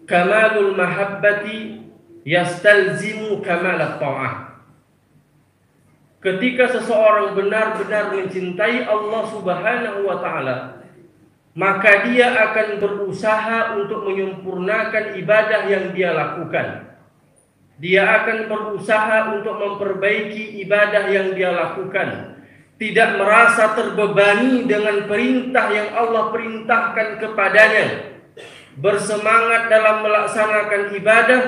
kamalul mahabbati yastalzimu kamalat ta'ah. Ketika seseorang benar-benar mencintai Allah Subhanahu wa taala, maka dia akan berusaha untuk menyempurnakan ibadah yang dia lakukan. Dia akan berusaha untuk memperbaiki ibadah yang dia lakukan. Tidak merasa terbebani dengan perintah yang Allah perintahkan kepadanya. Bersemangat dalam melaksanakan ibadah,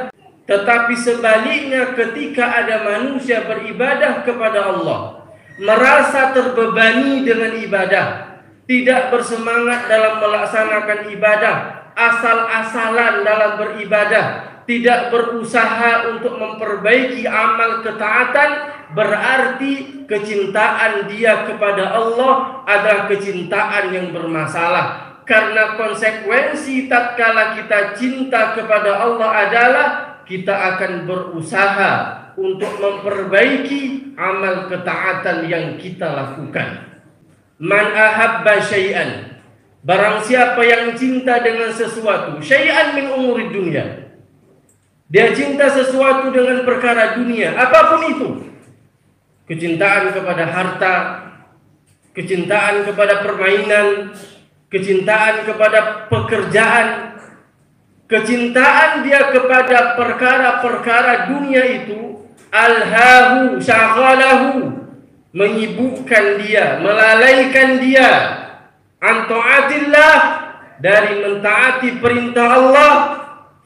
tetapi sebaliknya ketika ada manusia beribadah kepada Allah, merasa terbebani dengan ibadah, tidak bersemangat dalam melaksanakan ibadah, asal-asalan dalam beribadah, tidak berusaha untuk memperbaiki amal ketaatan, berarti kecintaan dia kepada Allah adalah kecintaan yang bermasalah. Karena konsekuensi tatkala kita cinta kepada Allah adalah kita akan berusaha untuk memperbaiki amal ketaatan yang kita lakukan. Man ahabba syai'an, barang siapa yang cinta dengan sesuatu, syai'an min umuri dunia, dia cinta sesuatu dengan perkara dunia, apapun itu, kecintaan kepada harta, kecintaan kepada permainan, kecintaan kepada pekerjaan, kecintaan dia kepada perkara-perkara dunia itu, alhahu syaghalahu, menyibukkan dia, melalaikan dia, an ta'atillah, dari mentaati perintah Allah,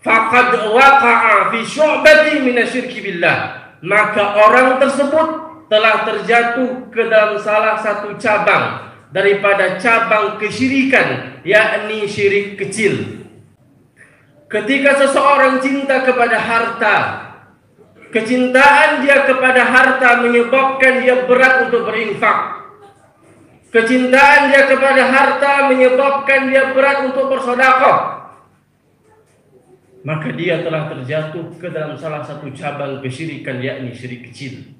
faqad waqa'a fi syu'bati minasyirki billah, maka orang tersebut telah terjatuh ke dalam salah satu cabang daripada cabang kesyirikan, yakni syirik kecil. Ketika seseorang cinta kepada harta, kecintaan dia kepada harta menyebabkan dia berat untuk berinfak. Kecintaan dia kepada harta menyebabkan dia berat untuk bersedekah. Maka dia telah terjatuh ke dalam salah satu cabang kesyirikan, yakni syirik kecil.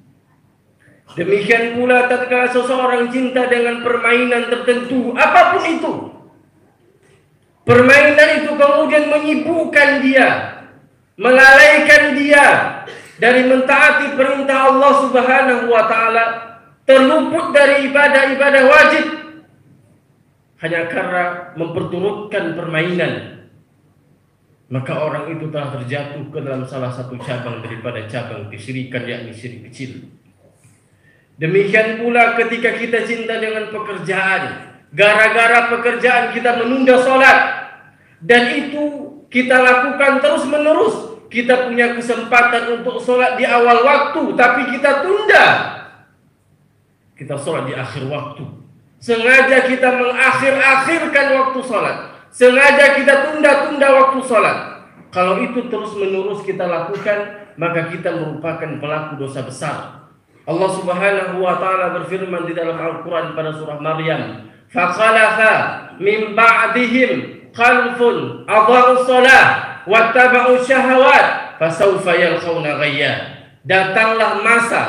Demikian pula tatkala seseorang cinta dengan permainan tertentu, apapun itu, permainan itu kemudian menyibukkan dia, melalaikan dia dari mentaati perintah Allah Subhanahu wa taala, terluput dari ibadah-ibadah wajib hanya karena memperturutkan permainan, maka orang itu telah terjatuh ke dalam salah satu cabang daripada cabang kesyirikan, yakni syirik kecil. Demikian pula ketika kita cinta dengan pekerjaan, gara-gara pekerjaan kita menunda sholat, dan itu kita lakukan terus menerus. Kita punya kesempatan untuk sholat di awal waktu, tapi kita tunda. Kita sholat di akhir waktu. Sengaja kita mengakhir-akhirkan waktu sholat. Sengaja kita tunda-tunda waktu sholat. Kalau itu terus menerus kita lakukan, maka kita merupakan pelaku dosa besar. Allah Subhanahu wa taala berfirman di dalam Al-Qur'an pada surah Maryam, "Fakhalafa min ba'dihim khalfun adha'us shalah wattaba'u syahawat fasawfa yalqawna ghayya." Datanglah masa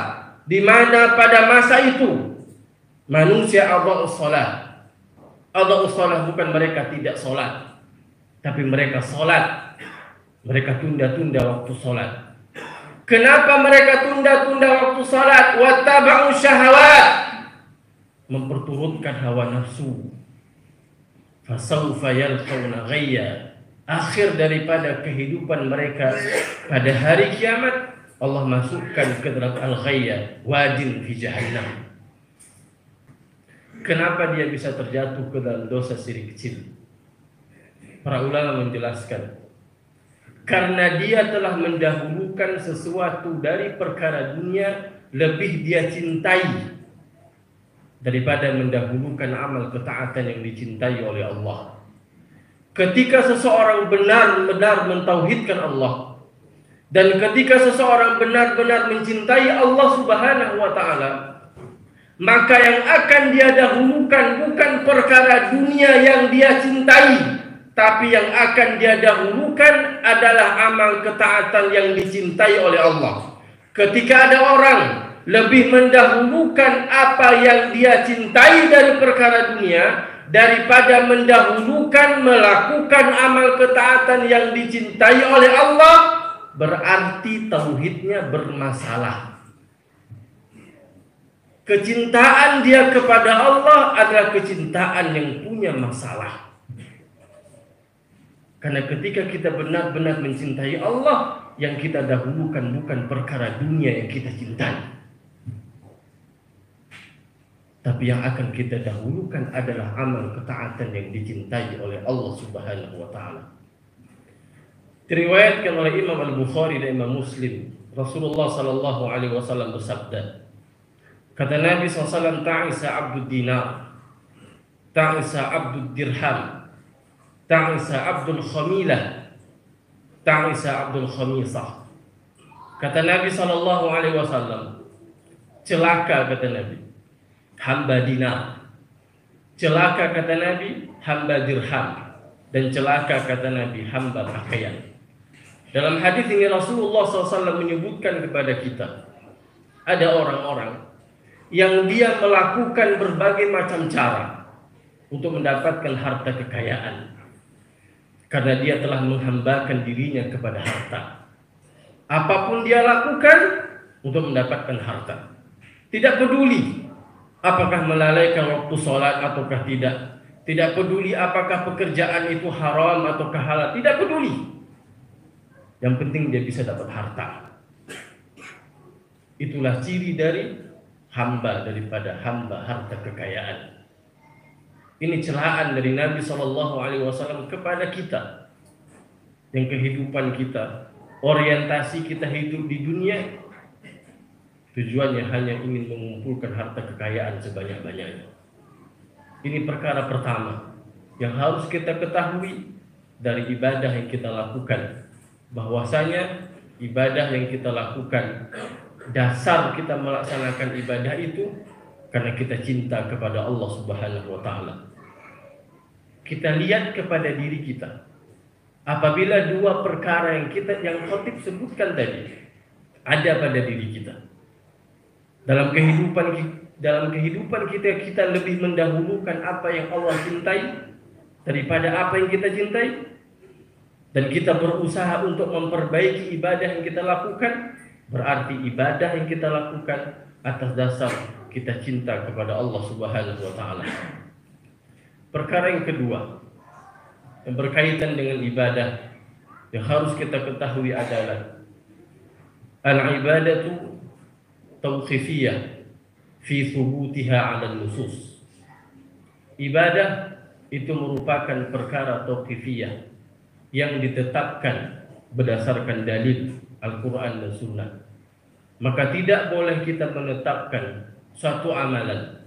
di mana pada masa itu manusia adha'us shalah. Adha'us shalah bukan mereka tidak salat, tapi mereka salat. Mereka tunda-tunda waktu salat. Kenapa mereka tunda-tunda waktu salat? Wattaba'u syahawat, memperturutkan hawa nafsu. Fasawfa yalqawna ghayya, akhir daripada kehidupan mereka pada hari kiamat Allah masukkan ke dalam al-ghayya, wadin fi jahannam. Kenapa dia bisa terjatuh ke dalam dosa syirik kecil? Para ulama menjelaskan, karena dia telah mendahulukan sesuatu dari perkara dunia, lebih dia cintai daripada mendahulukan amal ketaatan yang dicintai oleh Allah. Ketika seseorang benar-benar mentauhidkan Allah, dan ketika seseorang benar-benar mencintai Allah Subhanahu wa taala, maka yang akan dia dahulukan bukan perkara dunia yang dia cintai, tapi yang akan dia dahulukan adalah amal ketaatan yang dicintai oleh Allah. Ketika ada orang lebih mendahulukan apa yang dia cintai dari perkara dunia, daripada mendahulukan melakukan amal ketaatan yang dicintai oleh Allah, berarti tauhidnya bermasalah. Kecintaan dia kepada Allah adalah kecintaan yang punya masalah. Karena ketika kita benar-benar mencintai Allah, yang kita dahulukan bukan perkara dunia yang kita cintai, tapi yang akan kita dahulukan adalah amal ketaatan yang dicintai oleh Allah Subhanahu wa taala. Diriwayatkan oleh Imam Al-Bukhari dan Imam Muslim, Rasulullah sallallahu alaihi wasallam bersabda, kata Nabi SAW, ta'isa abdud dinar, ta'isa abdud dirham, ta'isa abdul khamilah, ta'isa abdul khamisah. Kata Nabi SAW, celaka kata Nabi, hamba dinar, celaka kata Nabi, hamba dirham, dan celaka kata Nabi, hamba pakaian. Dalam hadis ini Rasulullah SAW menyebutkan kepada kita, ada orang-orang yang dia melakukan berbagai macam cara untuk mendapatkan harta kekayaan, karena dia telah menghambakan dirinya kepada harta. Apapun dia lakukan untuk mendapatkan harta, tidak peduli apakah melalaikan waktu sholat ataukah tidak, tidak peduli apakah pekerjaan itu haram ataukah halal, tidak peduli. Yang penting dia bisa dapat harta. Itulah ciri dari hamba daripada hamba harta kekayaan. Ini celaan dari Nabi SAW kepada kita, yang kehidupan kita, orientasi kita hidup di dunia, tujuannya hanya ingin mengumpulkan harta kekayaan sebanyak-banyaknya. Ini perkara pertama yang harus kita ketahui dari ibadah yang kita lakukan, bahwasanya ibadah yang kita lakukan, dasar kita melaksanakan ibadah itu karena kita cinta kepada Allah Subhanahu wa taala. Kita lihat kepada diri kita. Apabila dua perkara yang khatib sebutkan tadi ada pada diri kita, dalam kehidupan kita lebih mendahulukan apa yang Allah cintai daripada apa yang kita cintai, dan kita berusaha untuk memperbaiki ibadah yang kita lakukan, berarti ibadah yang kita lakukan atas dasar kita cinta kepada Allah Subhanahu wa taala. Perkara yang kedua yang berkaitan dengan ibadah yang harus kita ketahui adalah al-ibadatu tawqifiyah fi thubutiha 'ala an-nusus. Ibadah itu merupakan perkara tawqifiyah yang ditetapkan berdasarkan dalil Al-Quran dan Sunnah. Maka tidak boleh kita menetapkan suatu amalan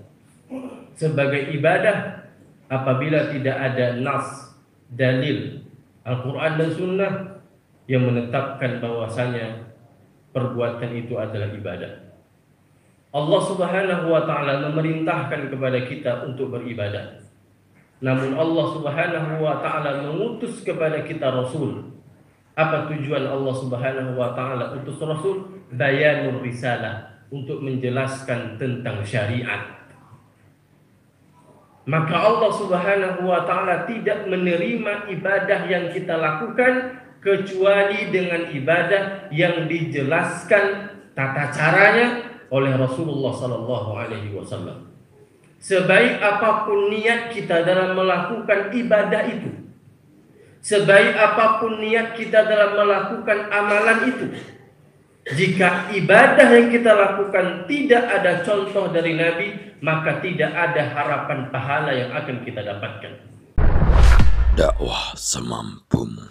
sebagai ibadah apabila tidak ada nas, dalil Al-Quran dan Sunnah yang menetapkan bahwasanya perbuatan itu adalah ibadah. Allah Subhanahu wa taala memerintahkan kepada kita untuk beribadah. Namun Allah Subhanahu wa taala mengutus kepada kita Rasul. Apa tujuan Allah Subhanahu wa taala utus Rasul? Bayanul risalah, untuk menjelaskan tentang syariat. Maka Allah Subhanahu wa taala tidak menerima ibadah yang kita lakukan kecuali dengan ibadah yang dijelaskan tata caranya oleh Rasulullah sallallahu alaihi wasallam. Sebaik apapun niat kita dalam melakukan ibadah itu, sebaik apapun niat kita dalam melakukan amalan itu, jika ibadah yang kita lakukan tidak ada contoh dari Nabi, maka tidak ada harapan pahala yang akan kita dapatkan. Dakwah semampumu.